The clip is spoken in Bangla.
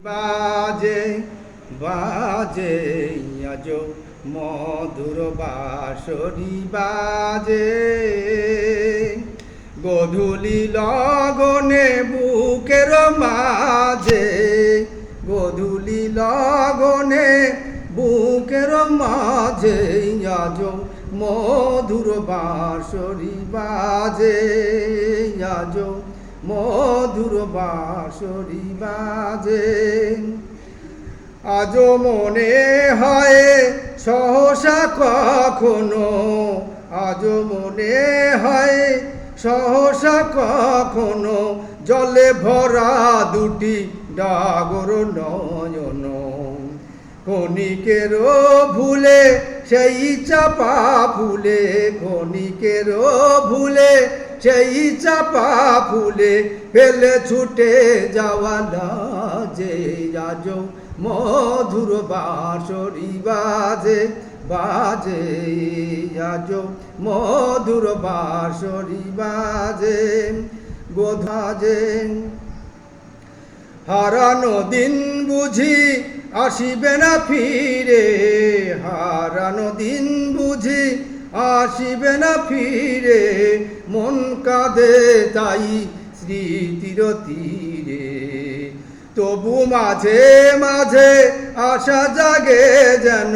বাজে বাজে আজ মধুর বাঁশরি বাজে গধূলি লগনে বুকের মাঝে গধূলি লগনে বুকের মাঝে আজ মধুর বাঁশরি বাজে আজ মধুর বাঁশরি বাজে আজও মনে হয় সহসা কখনো আজও মনে হয় সহসা কখনো জলে ভরা দুটি ডাগর নয়ন ক্ষণিকের ভুলে সেই চাপা ফুলে ক্ষণিকের ভুলে সেই চাপা ফুলে ফেলে ছুটে যাওয়া লাজে আজ মধুর বাঁশরি বাজে বাজে আজ মধুর বাঁশরি বাজে গোধাজে হারানো দিন বুঝি আসিবে না ফিরে হারানো দিন বুঝি আসিবে না ফিরে মন কাঁদে তাই স্মৃতির তীরে তবু মাঝে মাঝে আশা জাগে যেন